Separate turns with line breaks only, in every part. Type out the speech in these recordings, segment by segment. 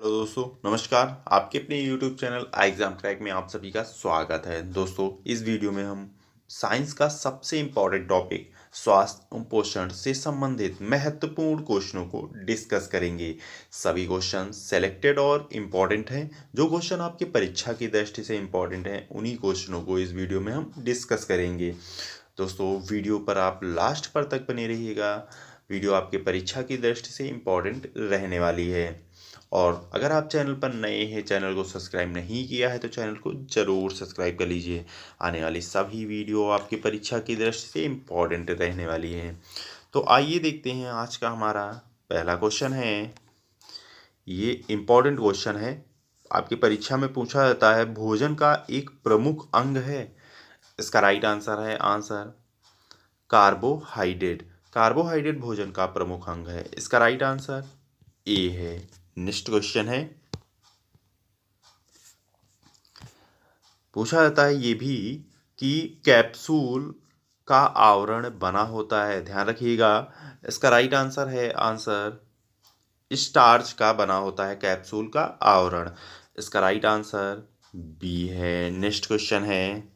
तो दोस्तों नमस्कार। आपके अपने YouTube चैनल एग्जाम क्रैक में आप सभी का स्वागत है। दोस्तों इस वीडियो में हम साइंस का सबसे इम्पोर्टेंट टॉपिक स्वास्थ्य और पोषण से संबंधित महत्वपूर्ण क्वेश्चनों को डिस्कस करेंगे। सभी क्वेश्चन सेलेक्टेड और इम्पोर्टेंट हैं। जो क्वेश्चन आपकी परीक्षा की दृष्टि से इम्पोर्टेंट हैं उन्हीं क्वेश्चनों को इस वीडियो में हम डिस्कस करेंगे। दोस्तों वीडियो पर आप लास्ट पर तक बने रहिएगा। वीडियो आपके परीक्षा की दृष्टि से इम्पोर्टेंट रहने वाली है। और अगर आप चैनल पर नए हैं, चैनल को सब्सक्राइब नहीं किया है तो चैनल को ज़रूर सब्सक्राइब कर लीजिए। आने वाली सभी वीडियो आपकी परीक्षा की दृष्टि से इम्पोर्टेंट रहने वाली है। तो आइए देखते हैं आज का हमारा पहला क्वेश्चन है। ये इम्पोर्टेंट क्वेश्चन है, आपकी परीक्षा में पूछा जाता है भोजन का एक प्रमुख अंग है। इसका राइट आंसर है आंसर कार्बोहाइड्रेट। कार्बोहाइड्रेट भोजन का प्रमुख अंग है। इसका राइट आंसर ए है। नेक्स्ट क्वेश्चन है, पूछा जाता है ये भी कि कैप्सूल का आवरण बना होता है। ध्यान रखिएगा, इसका राइट आंसर है आंसर स्टार्च का बना होता है कैप्सूल का आवरण। इसका राइट आंसर बी है। नेक्स्ट क्वेश्चन है,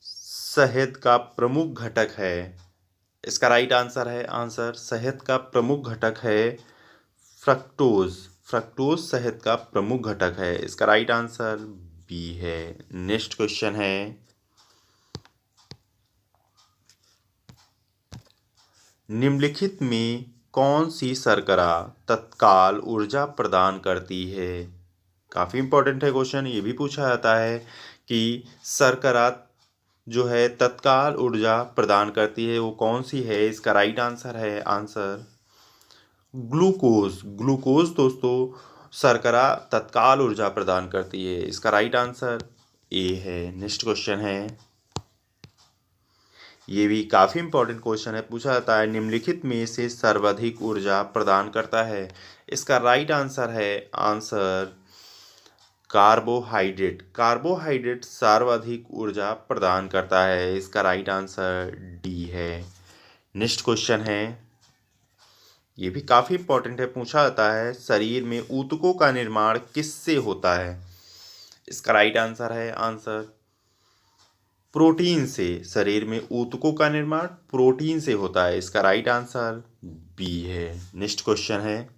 शहद का प्रमुख घटक है। इसका राइट आंसर है आंसर शहद का प्रमुख घटक है फ्रक्टोज। फ्रक्टोज शहद का प्रमुख घटक है। इसका राइट आंसर बी है। नेक्स्ट क्वेश्चन है, निम्नलिखित में कौन सी शर्करा तत्काल ऊर्जा प्रदान करती है। काफ़ी इंपॉर्टेंट है क्वेश्चन। ये भी पूछा जाता है कि शर्करा जो है तत्काल ऊर्जा प्रदान करती है वो कौन सी है। इसका राइट आंसर है आंसर ग्लूकोज। ग्लूकोज दोस्तों शर्करा तत्काल ऊर्जा प्रदान करती है। इसका राइट आंसर ए है। नेक्स्ट क्वेश्चन है, ये भी काफ़ी इंपॉर्टेंट क्वेश्चन है। पूछा जाता है निम्नलिखित में से सर्वाधिक ऊर्जा प्रदान करता है। इसका राइट आंसर है आंसर कार्बोहाइड्रेट। कार्बोहाइड्रेट सर्वाधिक ऊर्जा प्रदान करता है। इसका राइट आंसर डी है। नेक्स्ट क्वेश्चन है, ये भी काफ़ी इंपॉर्टेंट है। पूछा जाता है शरीर में ऊतकों का निर्माण किससे होता है। इसका राइट आंसर है आंसर प्रोटीन से। शरीर में ऊतकों का निर्माण प्रोटीन से होता है। इसका राइट आंसर बी है। नेक्स्ट क्वेश्चन है,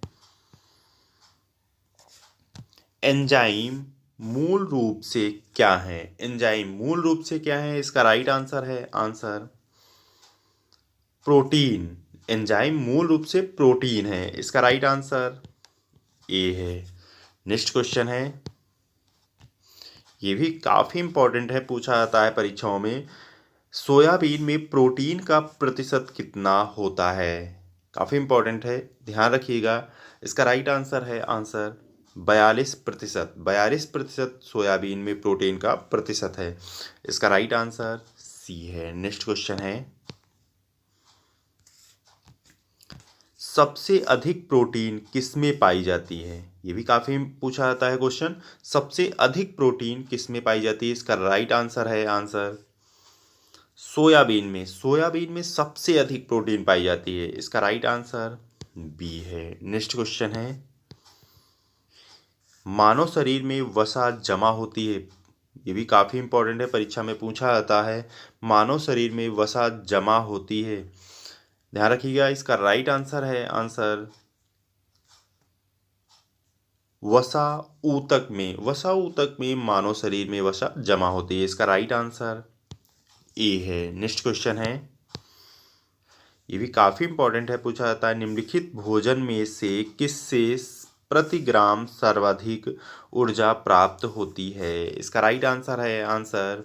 एंजाइम मूल रूप से क्या है। एंजाइम मूल रूप से क्या है। इसका राइट आंसर है आंसर प्रोटीन। एंजाइम मूल रूप से प्रोटीन है। इसका राइट आंसर ए है। नेक्स्ट क्वेश्चन है, ये भी काफ़ी इंपॉर्टेंट है। पूछा जाता है परीक्षाओं में सोयाबीन में प्रोटीन का प्रतिशत कितना होता है। काफ़ी इंपॉर्टेंट है, ध्यान रखिएगा। इसका राइट आंसर है आंसर 42%। 42% सोयाबीन में प्रोटीन का प्रतिशत है। इसका राइट आंसर सी है। नेक्स्ट क्वेश्चन है, सबसे अधिक प्रोटीन किसमें पाई जाती है। ये भी काफ़ी पूछा जाता है क्वेश्चन। सबसे अधिक प्रोटीन किसमें पाई जाती है। इसका राइट आंसर है आंसर सोयाबीन में। सोयाबीन में सबसे अधिक प्रोटीन पाई जाती है। इसका राइट आंसर बी है। नेक्स्ट क्वेश्चन है, मानव शरीर में वसा जमा होती है। ये भी काफ़ी इंपॉर्टेंट है, परीक्षा में पूछा जाता है मानव शरीर में वसा जमा होती है। ध्यान रखिएगा, इसका राइट आंसर है आंसर वसा ऊतक में। वसा ऊतक में मानव शरीर में वसा जमा होती है। इसका राइट आंसर ए है। नेक्स्ट क्वेश्चन है, ये भी काफ़ी इंपॉर्टेंट है। पूछा जाता है निम्नलिखित भोजन में से किससे प्रति ग्राम सर्वाधिक ऊर्जा प्राप्त होती है। इसका राइट आंसर है आंसर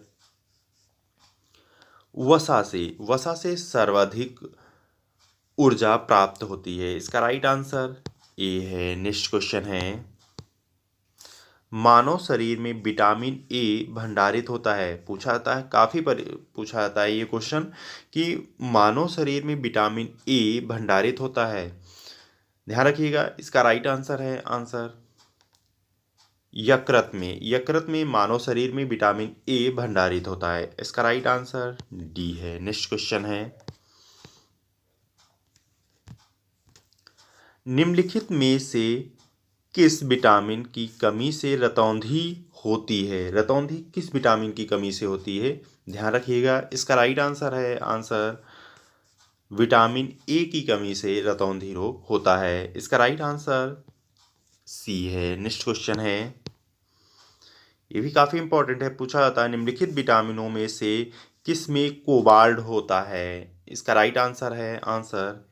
वसा से। वसा से सर्वाधिक ऊर्जा प्राप्त होती है। इसका राइट आंसर ए है। नेक्स्ट क्वेश्चन है, मानव शरीर में विटामिन ए भंडारित होता है। पूछा जाता है पूछा जाता है ये क्वेश्चन कि मानव शरीर में विटामिन ए भंडारित होता है। ध्यान रखिएगा, इसका राइट आंसर है आंसर यकृत में। यकृत में मानव शरीर में विटामिन ए भंडारित होता है। इसका राइट आंसर डी है। नेक्स्ट क्वेश्चन है, निम्नलिखित में से किस विटामिन की कमी से रतौंधी होती है? रतौंधी किस विटामिन की कमी से होती है? ध्यान रखिएगा, इसका राइट आंसर है आंसर विटामिन ए की कमी से रतौंधी रोग होता है। इसका राइट आंसर सी है। नेक्स्ट क्वेश्चन है, ये भी काफ़ी इंपॉर्टेंट है, पूछा जाता है निम्नलिखित विटामिनों में से किस में कोबाल्ट होता है? इसका राइट आंसर है आंसर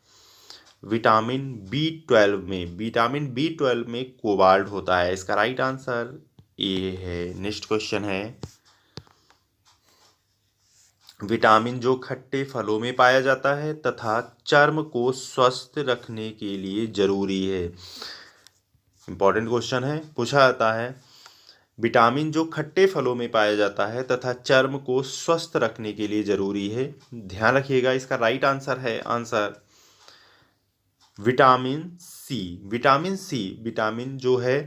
विटामिन बी 12 में। विटामिन बी 12 में कोबाल्ट होता है। इसका राइट आंसर ए है। नेक्स्ट क्वेश्चन है, विटामिन जो खट्टे फलों में पाया जाता है तथा चर्म को स्वस्थ रखने के लिए जरूरी है। इंपॉर्टेंट क्वेश्चन है, पूछा जाता है विटामिन जो खट्टे फलों में पाया जाता है तथा चर्म को स्वस्थ रखने के लिए जरूरी है। ध्यान रखिएगा, इसका राइट आंसर है answer vitamin C. Vitamin C vitamin जो है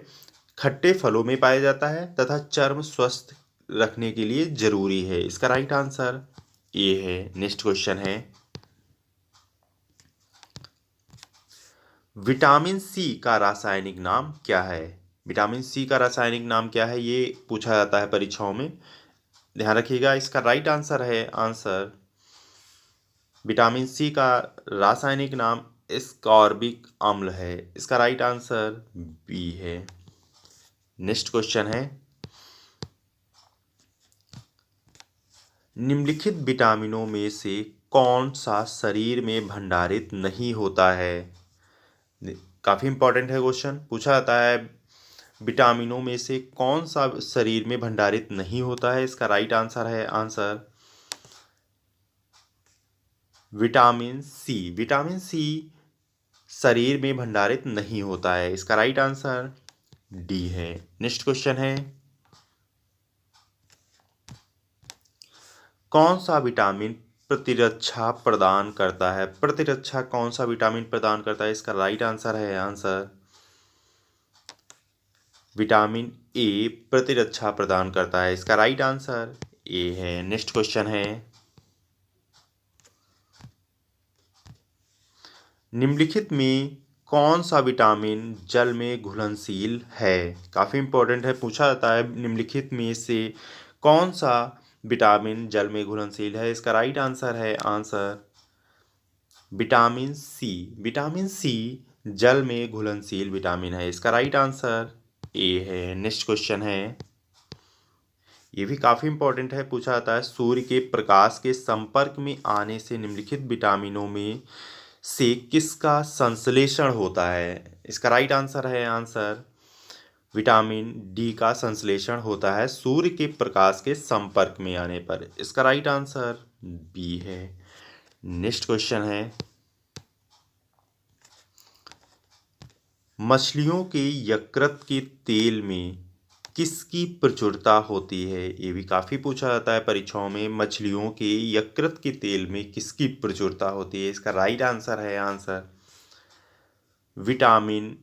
खट्टे फलों में पाया जाता है तथा चर्म स्वस्थ रखने के लिए जरूरी है। इसका राइट आंसर ए है। नेक्स्ट क्वेश्चन है, विटामिन सी का रासायनिक नाम क्या है? विटामिन सी का रासायनिक नाम क्या है, ये पूछा जाता है परीक्षाओं में। ध्यान रखिएगा, इसका राइट आंसर है आंसर विटामिन सी का रासायनिक नाम एस्कॉर्बिक अम्ल है। इसका राइट आंसर बी है। नेक्स्ट क्वेश्चन है, निम्नलिखित विटामिनों में से कौन सा शरीर में भंडारित नहीं होता है? काफ़ी इंपॉर्टेंट है क्वेश्चन, पूछा जाता है विटामिनों में से कौन सा शरीर में भंडारित नहीं होता है? इसका राइट आंसर है answer vitamin C. Vitamin C शरीर में भंडारित नहीं होता है। इसका राइट आंसर डी है। नेक्स्ट क्वेश्चन है, कौन सा विटामिन प्रतिरक्षा प्रदान करता है? प्रतिरक्षा कौन सा विटामिन प्रदान करता है? इसका राइट आंसर है आंसर विटामिन ए प्रतिरक्षा प्रदान करता है। इसका राइट आंसर ए है। नेक्स्ट क्वेश्चन है, निम्नलिखित में कौन सा विटामिन जल में घुलनशील है? काफ़ी इंपॉर्टेंट है, पूछा जाता है निम्नलिखित में से कौन सा विटामिन जल में घुलनशील है? इसका राइट आंसर है answer vitamin C. Vitamin C जल में घुलनशील विटामिन है। इसका राइट आंसर ए है। नेक्स्ट क्वेश्चन है, ये भी काफ़ी इंपॉर्टेंट है, पूछा जाता है सूर्य के प्रकाश के संपर्क में आने से निम्नलिखित विटामिनों में से किसका संश्लेषण होता है? इसका राइट आंसर है आंसर विटामिन डी का संश्लेषण होता है सूर्य के प्रकाश के संपर्क में आने पर। इसका राइट आंसर बी है। नेक्स्ट क्वेश्चन है, मछलियों के यकृत के तेल में किसकी प्रचुरता होती है? ये भी काफ़ी पूछा जाता है परीक्षाओं में, मछलियों के यकृत के तेल में किसकी प्रचुरता होती है? इसका राइट आंसर है answer vitamin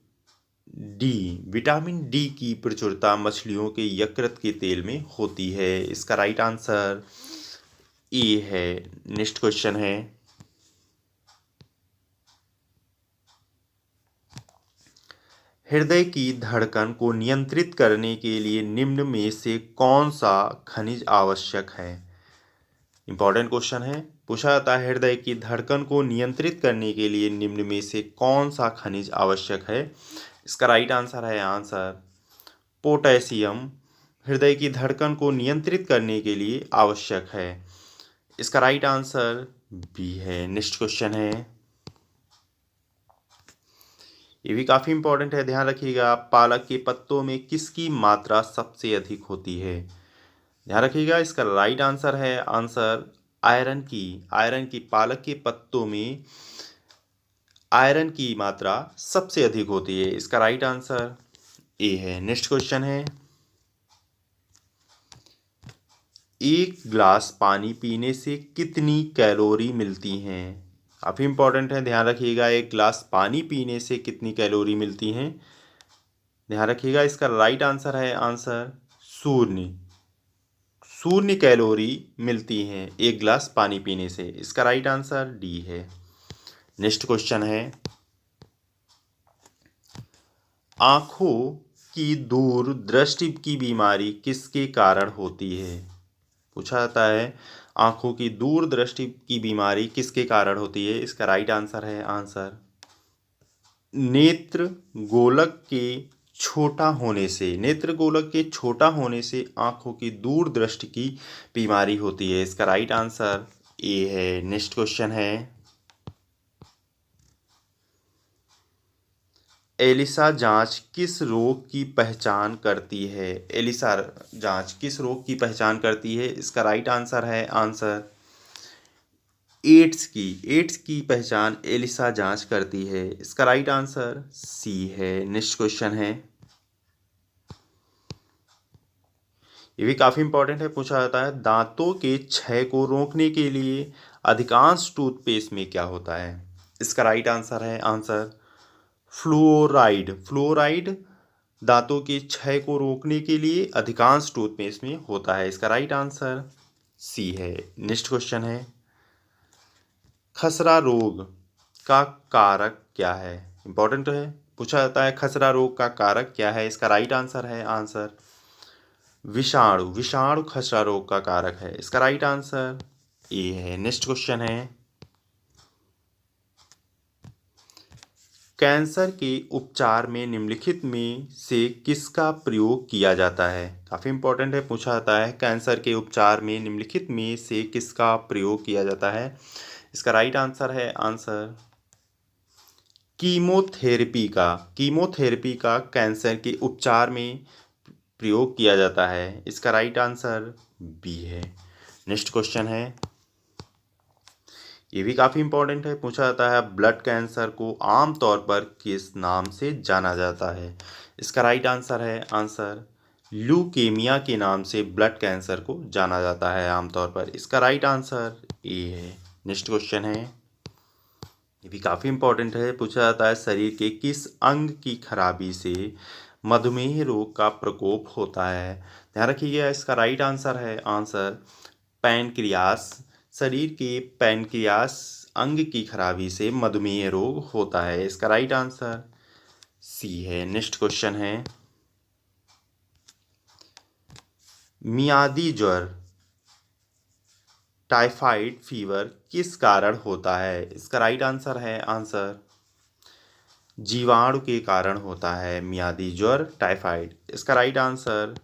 D. Vitamin D की प्रचुरता मछलियों के यकृत के तेल में होती है। इसका राइट आंसर ए है। नेक्स्ट क्वेश्चन है, हृदय की धड़कन को नियंत्रित करने के लिए निम्न में से कौन सा खनिज आवश्यक है? इंपॉर्टेंट क्वेश्चन है, पूछा जाता है हृदय की धड़कन को नियंत्रित करने के लिए निम्न में से कौन सा खनिज आवश्यक है? इसका राइट आंसर है आंसर पोटेशियम हृदय की धड़कन को नियंत्रित करने के लिए आवश्यक है। इसका राइट आंसर बी है। नेक्स्ट क्वेश्चन है, ये भी काफ़ी इंपॉर्टेंट है, ध्यान रखिएगा, पालक के पत्तों में किसकी मात्रा सबसे अधिक होती है? ध्यान रखिएगा, इसका राइट आंसर है आंसर आयरन की। आयरन की पालक के पत्तों में आयरन की मात्रा सबसे अधिक होती है। इसका राइट आंसर ए है। नेक्स्ट क्वेश्चन है, एक गिलास पानी पीने से कितनी कैलोरी मिलती हैं? काफ़ी इंपॉर्टेंट है, ध्यान रखिएगा, एक गिलास पानी पीने से कितनी कैलोरी मिलती हैं? ध्यान रखिएगा, इसका राइट आंसर है आंसर शून्य। शून्य कैलोरी मिलती हैं एक गिलास पानी पीने से। इसका राइट आंसर डी है। नेक्स्ट क्वेश्चन है, आँखों की दूर दृष्टि की बीमारी किसके कारण होती है? पूछा जाता है आँखों की दूर दृष्टि की बीमारी किसके कारण होती है? इसका राइट आंसर है आंसर नेत्र गोलक के नेत्र गोलक के छोटा होने से आँखों की दूर दृष्टि की बीमारी होती है। इसका राइट आंसर ए है। नेक्स्ट क्वेश्चन है एलिसा जांच किस रोग की पहचान करती है? एलिसा जांच किस रोग की पहचान करती है? इसका राइट आंसर है आंसर एड्स की पहचान एलिसा जांच करती है। इसका राइट आंसर सी है। नेक्स्ट क्वेश्चन है ये भी काफी इंपॉर्टेंट है। पूछा जाता है दांतों के क्षय को रोकने के लिए अधिकांश टूथपेस्ट में क्या होता है? इसका राइट आंसर है आंसर फ्लोराइड दांतों के क्षय को रोकने के लिए अधिकांश टूथपेस्ट में होता है। इसका राइट आंसर सी है। नेक्स्ट क्वेश्चन है खसरा रोग का कारक क्या है? इंपॉर्टेंट है। पूछा जाता है खसरा रोग का कारक क्या है? इसका राइट आंसर है आंसर विषाणु खसरा रोग का कारक है। इसका राइट आंसर ए है। नेक्स्ट क्वेश्चन है कैंसर के उपचार में निम्नलिखित में से किसका प्रयोग किया जाता है? काफ़ी इंपॉर्टेंट है। पूछा जाता है कैंसर के उपचार में निम्नलिखित में से किसका प्रयोग किया जाता है? इसका राइट आंसर है आंसर कीमोथेरेपी का कैंसर के उपचार में प्रयोग किया जाता है। इसका राइट आंसर बी है। नेक्स्ट क्वेश्चन है ये भी काफ़ी इंपॉर्टेंट है। पूछा जाता है ब्लड कैंसर को आमतौर पर किस नाम से जाना जाता है? इसका राइट आंसर है आंसर ल्यूकेमिया के नाम से ब्लड कैंसर को जाना जाता है आमतौर पर। इसका राइट आंसर ए है। नेक्स्ट क्वेश्चन है ये भी काफ़ी इंपॉर्टेंट है। पूछा जाता है शरीर के किस अंग की खराबी से मधुमेह रोग का प्रकोप होता है? ध्यान रखिएगा इसका राइट आंसर है आंसर पैनक्रियास। शरीर के पैनक्रियास अंग की खराबी से मधुमेह रोग होता है। इसका राइट आंसर सी है। नेक्स्ट क्वेश्चन है मियादी ज्वर टाइफाइड फीवर किस कारण होता है? इसका राइट आंसर है आंसर जीवाणु के कारण होता है मियादी ज्वर टाइफाइड। इसका राइट आंसर